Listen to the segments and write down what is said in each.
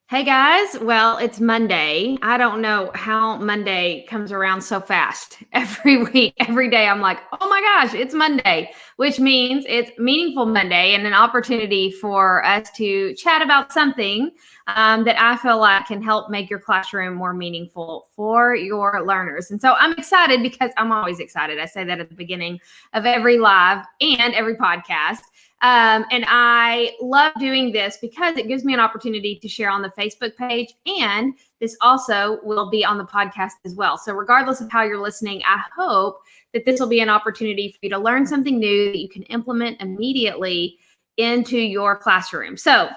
Hey guys, well, it's Monday. I don't know how Monday comes around so fast. Every week, every day, I'm like, oh my gosh, it's Monday, which means it's Meaningful Monday and an opportunity for us to chat about something that I feel like can help make your classroom more meaningful for your learners. And so I'm excited because I'm always excited. I say that at the beginning of every live and every podcast. And I love doing this because it gives me an opportunity to share on the Facebook page. And this also will be on the podcast as well. So regardless of how you're listening, I hope that this will be an opportunity for you to learn something new that you can implement immediately into your classroom. So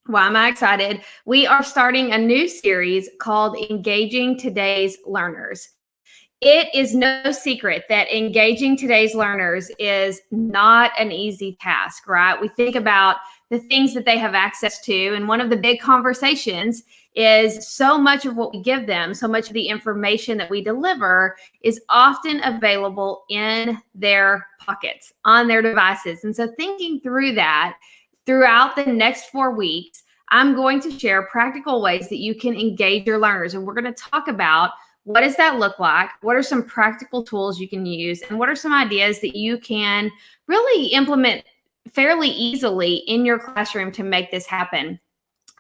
why am I excited? We are starting a new series called Engaging Today's Learners. It is no secret that engaging today's learners is not an easy task, right? We think about the things that they have access to, and one of the big conversations is so much of what we give them, so much of the information that we deliver is often available in their pockets, on their devices. And so thinking through that throughout the next 4 weeks, I'm going to share practical ways that you can engage your learners. And we're going to talk about what does that look like? What are some practical tools you can use? And what are some ideas that you can really implement fairly easily in your classroom to make this happen?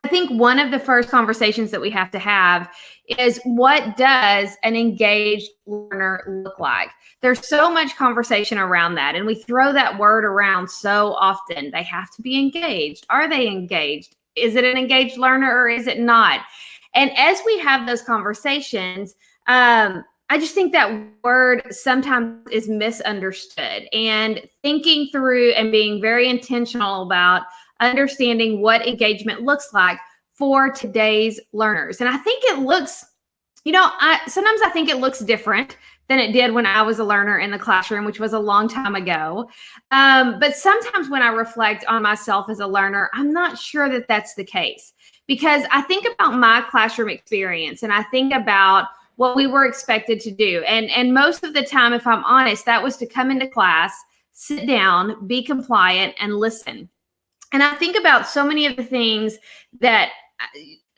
I think one of the first conversations that we have to have is, what does an engaged learner look like? There's so much conversation around that, and we throw that word around so often. They have to be engaged. Are they engaged? Is it an engaged learner or is it not? And as we have those conversations, I just think that word sometimes is misunderstood, and thinking through and being very intentional about understanding what engagement looks like for today's learners. And I think it looks, sometimes I think it looks different than it did when I was a learner in the classroom, which was a long time ago. But sometimes when I reflect on myself as a learner, I'm not sure that that's the case, because I think about my classroom experience and I think about what we were expected to do. And most of the time, if I'm honest, that was to come into class, sit down, be compliant, and listen. And I think about so many of the things that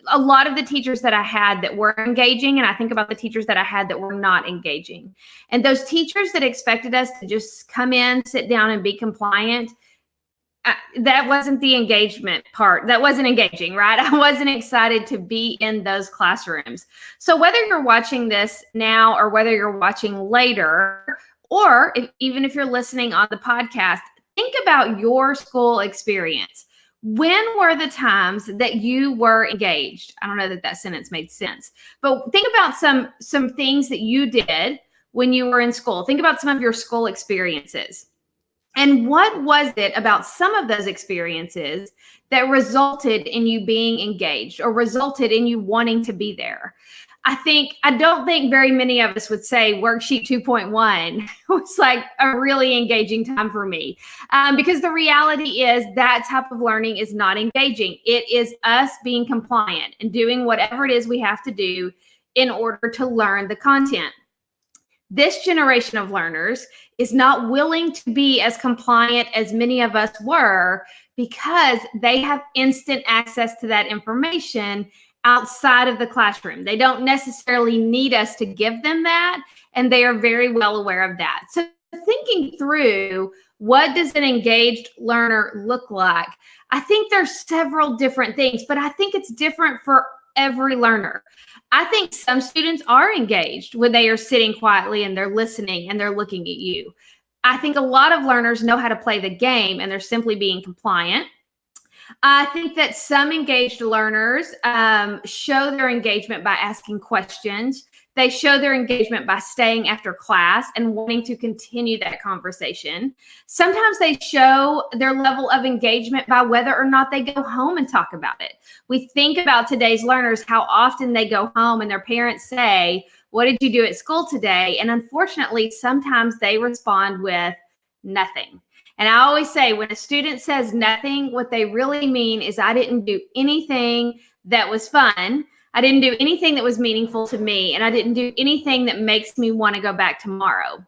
a lot of the teachers that I had that were engaging, and I think about the teachers that I had that were not engaging. And those teachers that expected us to just come in, sit down, and be compliant, that wasn't the engagement part. That wasn't engaging, right? I wasn't excited to be in those classrooms. So whether you're watching this now or whether you're watching later, or even if you're listening on the podcast, think about your school experience. When were the times that you were engaged? I don't know that sentence made sense, but think about some things that you did when you were in school. Think about some of your school experiences. And what was it about some of those experiences that resulted in you being engaged or resulted in you wanting to be there? I don't think very many of us would say worksheet 2.1 was like a really engaging time for me, because the reality is that type of learning is not engaging. It is us being compliant and doing whatever it is we have to do in order to learn the content. This generation of learners is not willing to be as compliant as many of us were, because they have instant access to that information outside of the classroom. They don't necessarily need us to give them that, and they are very well aware of that. So thinking through, what does an engaged learner look like? I think there's several different things, but I think it's different for every learner. I think some students are engaged when they are sitting quietly and they're listening and they're looking at you. I think a lot of learners know how to play the game and they're simply being compliant. I think that some engaged learners show their engagement by asking questions. They show their engagement by staying after class and wanting to continue that conversation. Sometimes they show their level of engagement by whether or not they go home and talk about it. We think about today's learners, how often they go home and their parents say, "What did you do at school today?" And unfortunately, sometimes they respond with nothing. And I always say, when a student says nothing, what they really mean is, I didn't do anything that was fun. I didn't do anything that was meaningful to me, and I didn't do anything that makes me want to go back tomorrow.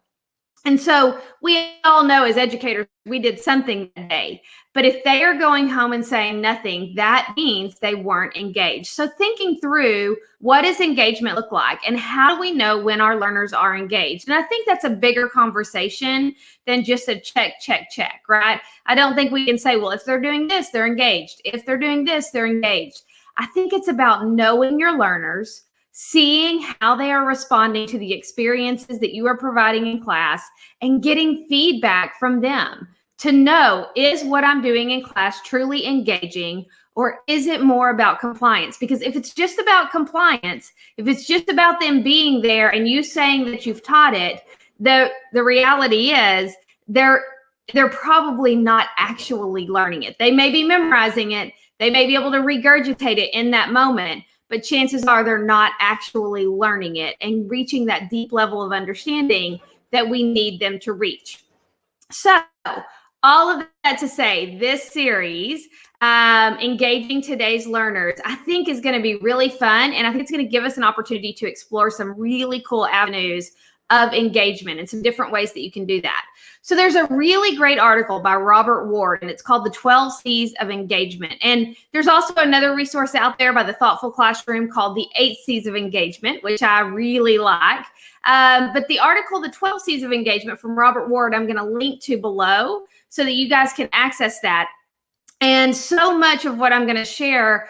And so we all know as educators, we did something that day. But if they are going home and saying nothing, that means they weren't engaged. So thinking through, what does engagement look like? And how do we know when our learners are engaged? And I think that's a bigger conversation than just a check, check, check, right? I don't think we can say, well, if they're doing this, they're engaged. If they're doing this, they're engaged. I think it's about knowing your learners, seeing how they are responding to the experiences that you are providing in class, and getting feedback from them to know, is what I'm doing in class truly engaging, or is it more about compliance? Because if it's just about compliance, if it's just about them being there and you saying that you've taught it, the reality is they're probably not actually learning it. They may be memorizing it, they may be able to regurgitate it in that moment, but chances are they're not actually learning it and reaching that deep level of understanding that we need them to reach. So all of that to say, this series, Engaging Today's Learners, I think is going to be really fun. And I think it's going to give us an opportunity to explore some really cool avenues of engagement and some different ways that you can do that. So there's a really great article by Robert Ward, and it's called The 12 C's of Engagement. And there's also another resource out there by the Thoughtful Classroom called The 8 C's of Engagement, which I really like. But the article, The 12 C's of Engagement from Robert Ward, I'm going to link to below so that you guys can access that. And so much of what I'm going to share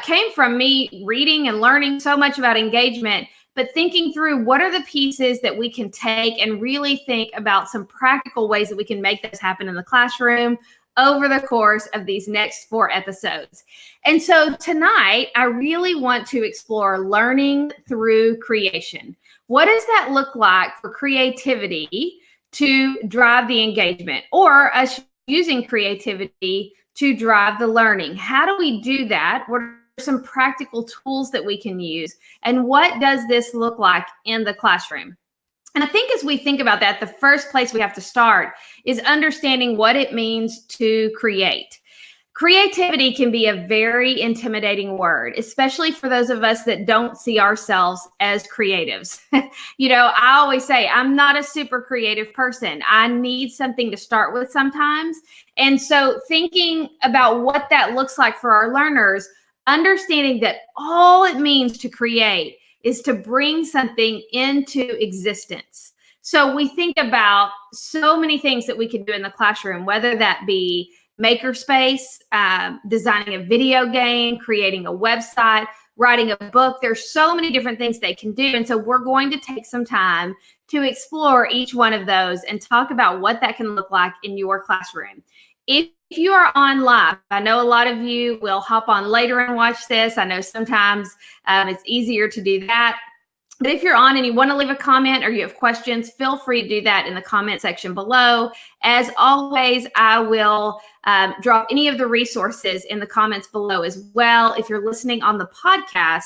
came from me reading and learning so much about engagement, but thinking through what are the pieces that we can take and really think about some practical ways that we can make this happen in the classroom over the course of these next 4 episodes. And so tonight, I really want to explore learning through creation. What does that look like for creativity to drive the engagement, or us using creativity to drive the learning? How do we do that? What are some practical tools that we can use? And what does this look like in the classroom? And I think as we think about that, the first place we have to start is understanding what it means to create. Creativity can be a very intimidating word, especially for those of us that don't see ourselves as creatives. You know, I always say I'm not a super creative person. I need something to start with sometimes. And so thinking about what that looks like for our learners, understanding that all it means to create is to bring something into existence. So we think about so many things that we can do in the classroom, whether that be makerspace, designing a video game, creating a website, writing a book. There's so many different things they can do. And so we're going to take some time to explore each one of those and talk about what that can look like in your classroom. If you are on live, I know a lot of you will hop on later and watch this. I know sometimes it's easier to do that. But if you're on and you want to leave a comment or you have questions, feel free to do that in the comment section below. As always, I will drop any of the resources in the comments below as well. If you're listening on the podcast,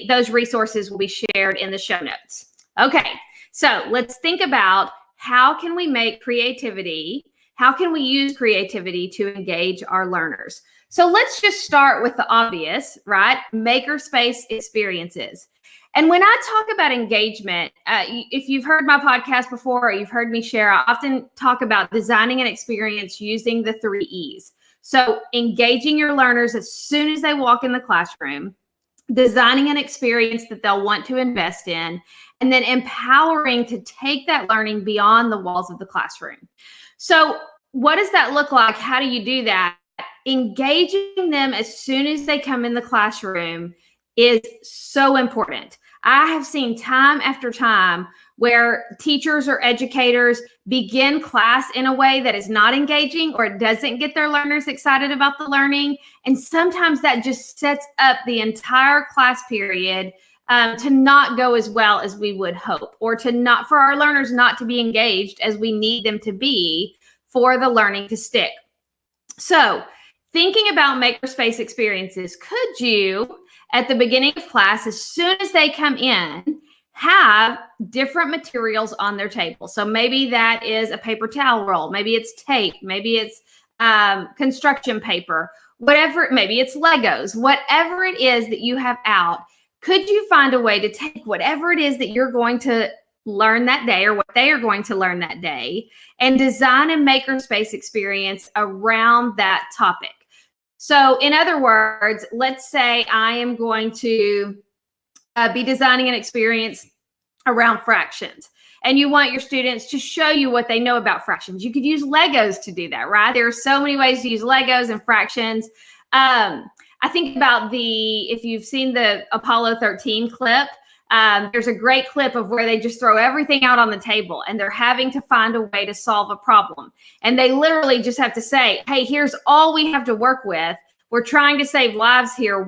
those resources will be shared in the show notes. Okay, so let's think about how can we make creativity, how can we use creativity to engage our learners? So let's just start with the obvious, right? Makerspace experiences. And when I talk about engagement, if you've heard my podcast before or you've heard me share, I often talk about designing an experience using the 3 E's. So engaging your learners as soon as they walk in the classroom, designing an experience that they'll want to invest in, and then empowering to take that learning beyond the walls of the classroom. So what does that look like? How do you do that? Engaging them as soon as they come in the classroom is so important. I have seen time after time where teachers or educators begin class in a way that is not engaging or it doesn't get their learners excited about the learning. And sometimes that just sets up the entire class period to not go as well as we would hope, or for our learners not to be engaged as we need them to be for the learning to stick. So thinking about makerspace experiences, could you, at the beginning of class, as soon as they come in, have different materials on their table? So maybe that is a paper towel roll, maybe it's tape, maybe it's construction paper, whatever, maybe it's Legos, whatever it is that you have out. Could you find a way to take whatever it is that you're going to learn that day or what they are going to learn that day, and design a makerspace experience around that topic. So in other words, let's say I am going to be designing an experience around fractions, and you want your students to show you what they know about fractions. You could use Legos to do that, right? There are so many ways to use Legos and fractions. I think about if you've seen the Apollo 13 clip, there's a great clip of where they just throw everything out on the table and they're having to find a way to solve a problem. And they literally just have to say, hey, here's all we have to work with. We're trying to save lives here.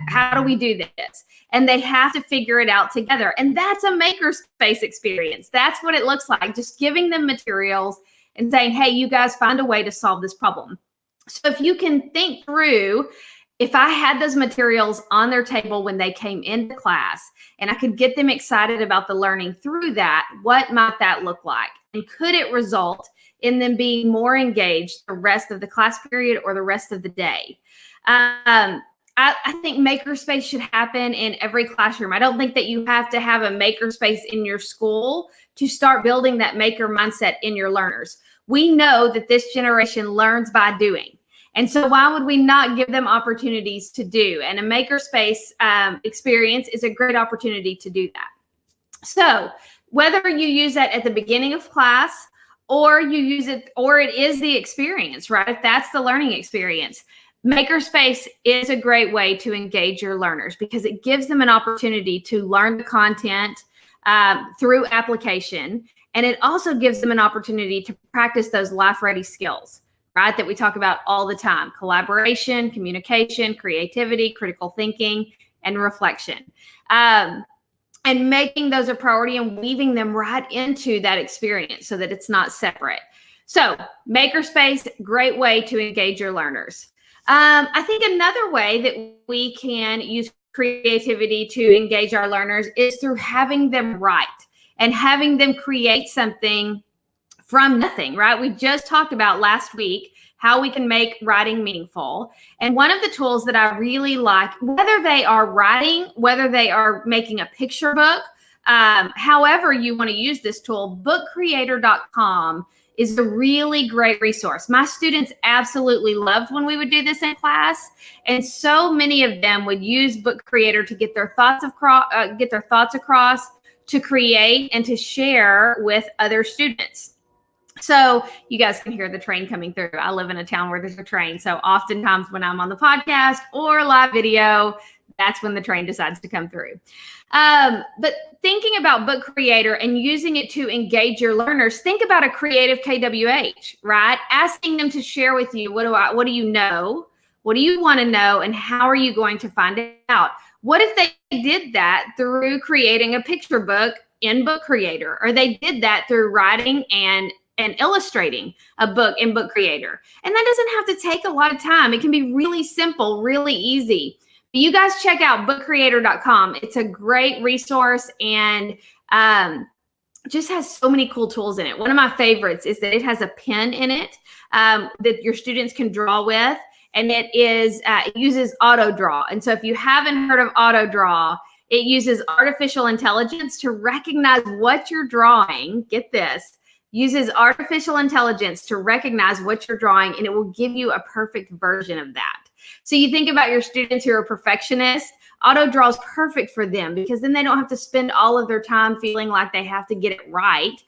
How do we do this? And they have to figure it out together. And that's a makerspace experience. That's what it looks like. Just giving them materials and saying, hey, you guys find a way to solve this problem. So if you can think through, if I had those materials on their table when they came into class and I could get them excited about the learning through that, what might that look like? And could it result in them being more engaged the rest of the class period or the rest of the day? I think makerspace should happen in every classroom. I don't think that you have to have a makerspace in your school to start building that maker mindset in your learners. We know that this generation learns by doing. And so why would we not give them opportunities to do? And a makerspace experience is a great opportunity to do that. So whether you use that at the beginning of class or you use it, or it is the experience, right? If that's the learning experience, makerspace is a great way to engage your learners because it gives them an opportunity to learn the content through application. And it also gives them an opportunity to practice those life-ready skills, right? That we talk about all the time: collaboration, communication, creativity, critical thinking, and reflection. And making those a priority and weaving them right into that experience so that it's not separate. So makerspace, great way to engage your learners. I think another way that we can use creativity to engage our learners is through having them write and having them create something from nothing, right? We just talked about last week how we can make writing meaningful. And one of the tools that I really like, whether they are writing, whether they are making a picture book, however you want to use this tool, bookcreator.com is a really great resource. My students absolutely loved when we would do this in class. And so many of them would use Book Creator to get their thoughts across, to create and to share with other students. So you guys can hear the train coming through. I live in a town where there's a train. So oftentimes when I'm on the podcast or live video, that's when the train decides to come through. But thinking about Book Creator and using it to engage your learners, think about a creative KWH, right? Asking them to share with you, what do you know? What do you want to know? And how are you going to find it out? What if they did that through creating a picture book in Book Creator, or they did that through writing and illustrating a book in Book Creator? And that doesn't have to take a lot of time. It can be really simple, really easy. But you guys check out bookcreator.com. It's a great resource and just has so many cool tools in it. One of my favorites is that it has a pen in it that your students can draw with. And it uses auto draw. And so if you haven't heard of auto draw, it uses artificial intelligence to recognize what you're drawing. Get this. Uses artificial intelligence to recognize what you're drawing, and it will give you a perfect version of that. So you think about your students who are perfectionists, auto draw is perfect for them because then they don't have to spend all of their time feeling like they have to get it right.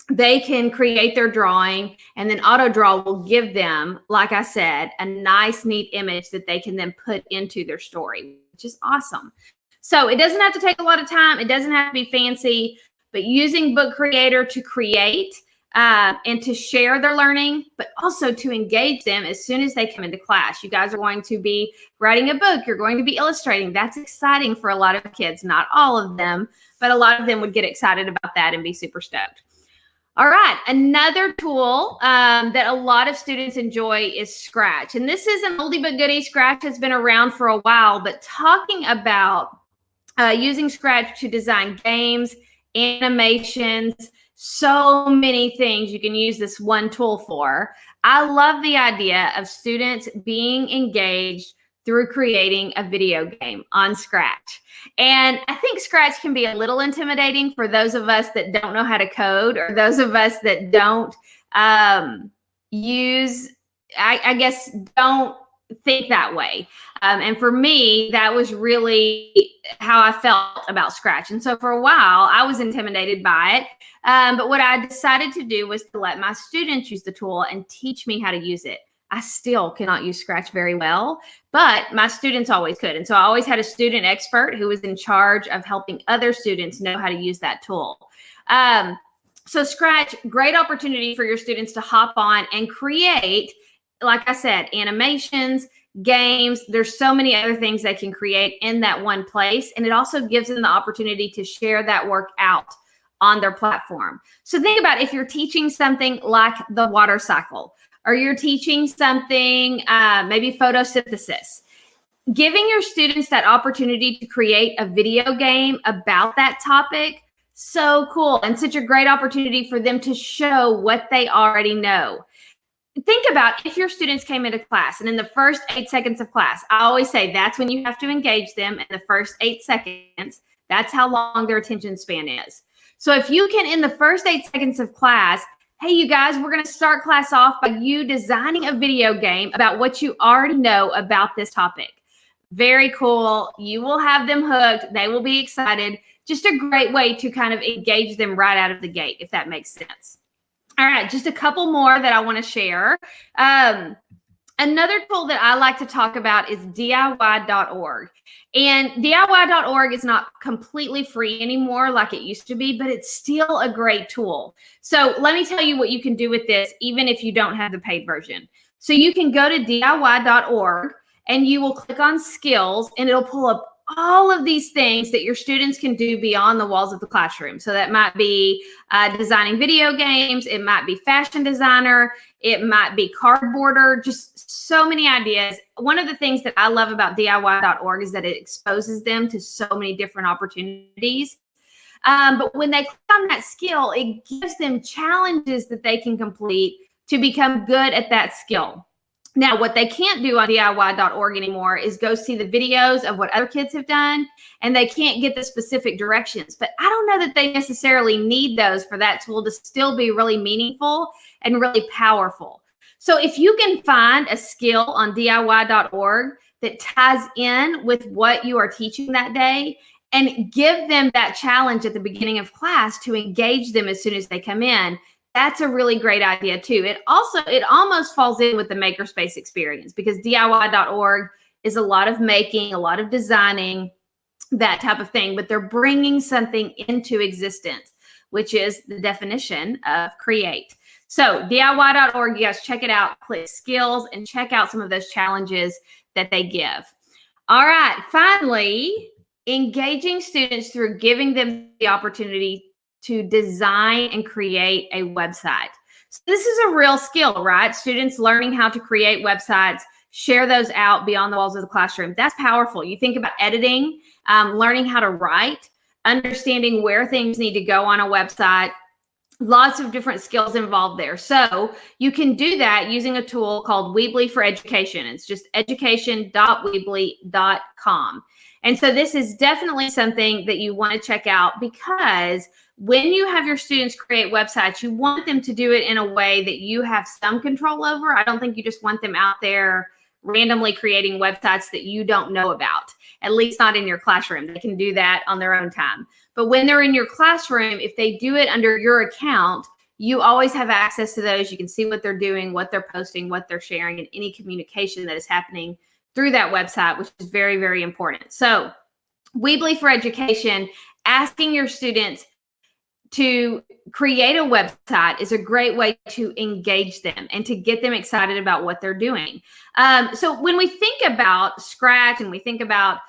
They can create their drawing, and then auto draw will give them, like I said, a nice, neat image that they can then put into their story, which is awesome. So it doesn't have to take a lot of time. It doesn't have to be fancy. But using Book Creator to create and to share their learning, but also to engage them as soon as they come into class. You guys are going to be writing a book. You're going to be illustrating. That's exciting for a lot of kids. Not all of them, but a lot of them would get excited about that and be super stoked. All right, another tool that a lot of students enjoy is Scratch. And this is an oldie but goodie. Scratch has been around for a while, but talking about using Scratch to design games, animations, so many things you can use this one tool for. I love the idea of students being engaged through creating a video game on Scratch. And I think Scratch can be a little intimidating for those of us that don't know how to code, or those of us that don't don't think that way. And for me, that was really how I felt about Scratch. And so for a while, I was intimidated by it. But what I decided to do was to let my students use the tool and teach me how to use it. I still cannot use Scratch very well, but my students always could. And so I always had a student expert who was in charge of helping other students know how to use that tool. So Scratch, great opportunity for your students to hop on and create, like I said, animations, games. There's so many other things they can create in that one place. And it also gives them the opportunity to share that work out on their platform. So think about if you're teaching something like the water cycle, or you're teaching something, maybe photosynthesis, giving your students that opportunity to create a video game about that topic, so cool, and such a great opportunity for them to show what they already know. Think about if your students came into class and in the first 8 seconds of class, I always say that's when you have to engage them in the first 8 seconds. That's how long their attention span is. So if you can, in the first 8 seconds of class, hey, you guys, we're going to start class off by you designing a video game about what you already know about this topic. Very cool. You will have them hooked. They will be excited. Just a great way to kind of engage them right out of the gate, if that makes sense. All right, just a couple more that I want to share. Another tool that I like to talk about is DIY.org. And DIY.org is not completely free anymore like it used to be, but it's still a great tool. So let me tell you what you can do with this, even if you don't have the paid version. So you can go to DIY.org and you will click on skills, and it'll pull up all of these things that your students can do beyond the walls of the classroom. So that might be designing video games. It might be fashion designer. It might be cardboarder, just so many ideas. One of the things that I love about DIY.org is that it exposes them to so many different opportunities. But when they click on that skill, it gives them challenges that they can complete to become good at that skill. Now, what they can't do on DIY.org anymore is go see the videos of what other kids have done, and they can't get the specific directions. But I don't know that they necessarily need those for that tool to still be really meaningful and really powerful. So if you can find a skill on DIY.org that ties in with what you are teaching that day, and give them that challenge at the beginning of class to engage them as soon as they come in, that's a really great idea too. It almost falls in with the makerspace experience, because DIY.org is a lot of making, a lot of designing, that type of thing, but they're bringing something into existence, which is the definition of create. So DIY.org, you guys check it out, click skills, and check out some of those challenges that they give. All right, finally, engaging students through giving them the opportunity to design and create a website. So this is a real skill, right? Students learning how to create websites, share those out beyond the walls of the classroom. That's powerful. You think about editing, learning how to write, understanding where things need to go on a website. Lots of different skills involved there. So you can do that using a tool called Weebly for Education. It's just education.weebly.com. And so this is definitely something that you want to check out, because when you have your students create websites, you want them to do it in a way that you have some control over. I don't think you just want them out there randomly creating websites that you don't know about, at least not in your classroom. They can do that on their own time. But when they're in your classroom, if they do it under your account, you always have access to those. You can see what they're doing, what they're posting, what they're sharing, and any communication that is happening through that website, which is very, very important. So Weebly for Education, asking your students to create a website is a great way to engage them and to get them excited about what they're doing. So when we think about Scratch and we think about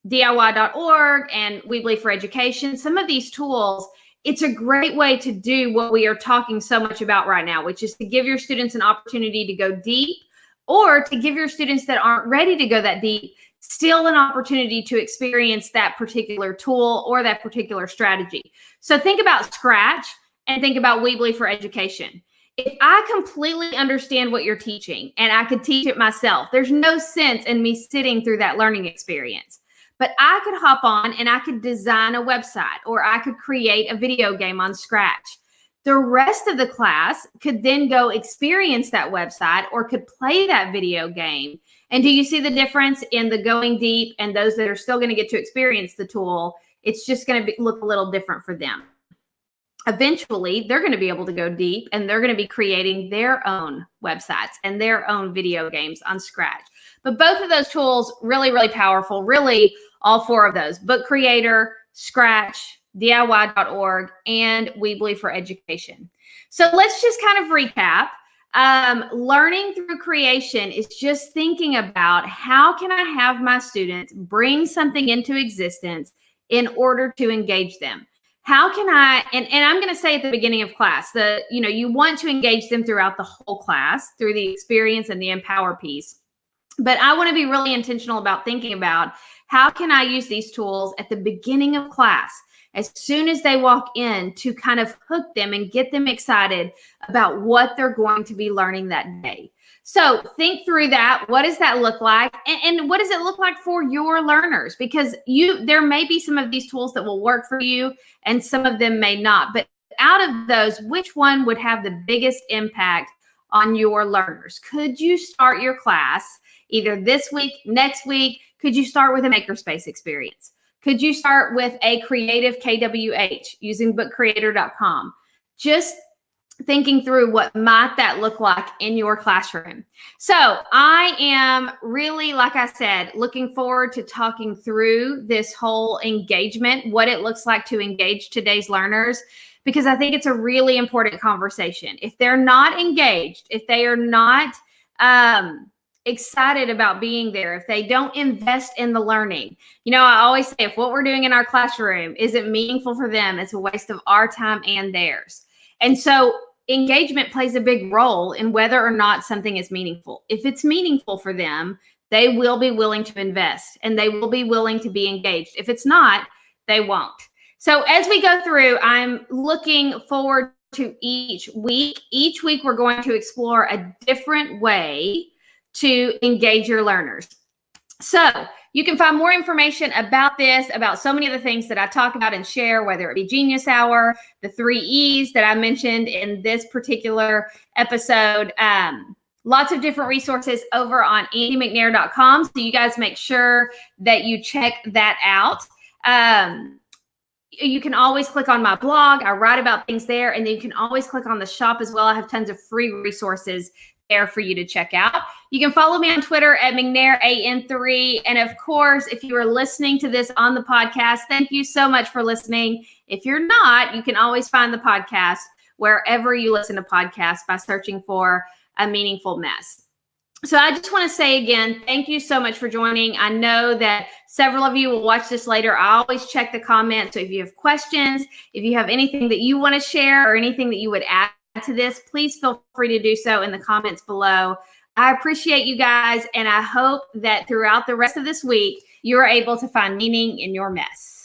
DIY.org and Weebly for Education, some of these tools, it's a great way to do what we are talking so much about right now, which is to give your students an opportunity to go deep, or to give your students that aren't ready to go that deep still an opportunity to experience that particular tool or that particular strategy. So think about Scratch and think about Weebly for Education. If I completely understand what you're teaching and I could teach it myself, there's no sense in me sitting through that learning experience. But I could hop on and I could design a website, or I could create a video game on Scratch. The rest of the class could then go experience that website or could play that video game. And do you see the difference in the going deep and those that are still going to get to experience the tool? It's just going to look a little different for them. Eventually, they're going to be able to go deep and they're going to be creating their own websites and their own video games on Scratch. But both of those tools, really, really powerful. Really, all four of those: Book Creator, Scratch, DIY.org, and Weebly for Education. So let's just kind of recap. Learning through creation is just thinking about how can I have my students bring something into existence in order to engage them. How can I, and I'm going to say at the beginning of class, you want to engage them throughout the whole class through the experience and the empower piece. But I want to be really intentional about thinking about how can I use these tools at the beginning of class, as soon as they walk in, to kind of hook them and get them excited about what they're going to be learning that day. So think through that. What does that look like? And what does it look like for your learners? Because there may be some of these tools that will work for you and some of them may not. But out of those, which one would have the biggest impact on your learners? Could you start your class either this week, next week? Could you start with a makerspace experience? Could you start with a creative KWH using bookcreator.com? Just thinking through what might that look like in your classroom. So I am really, like I said, looking forward to talking through this whole engagement, what it looks like to engage today's learners, because I think it's a really important conversation. If they're not engaged, if they are not excited about being there, if they don't invest in the learning, I always say, if what we're doing in our classroom isn't meaningful for them, it's a waste of our time and theirs. And so engagement plays a big role in whether or not something is meaningful. If it's meaningful for them, they will be willing to invest and they will be willing to be engaged. If it's not, they won't. So as we go through, I'm looking forward to each week. Each week, we're going to explore a different way to engage your learners. So you can find more information about this, about so many of the things that I talk about and share, whether it be Genius Hour, the 3 E's that I mentioned in this particular episode. Lots of different resources over on andymcnair.com. So you guys make sure that you check that out. You can always click on my blog. I write about things there. And then you can always click on the shop as well. I have tons of free resources there for you to check out. You can follow me on Twitter at McNairAN3. And of course, if you are listening to this on the podcast, thank you so much for listening. If you're not, you can always find the podcast wherever you listen to podcasts by searching for A Meaningful Mess. So I just want to say again, thank you so much for joining. I know that several of you will watch this later. I always check the comments. So if you have questions, if you have anything that you want to share or anything that you would add to this, please feel free to do so in the comments below. I appreciate you guys, and I hope that throughout the rest of this week, you're able to find meaning in your mess.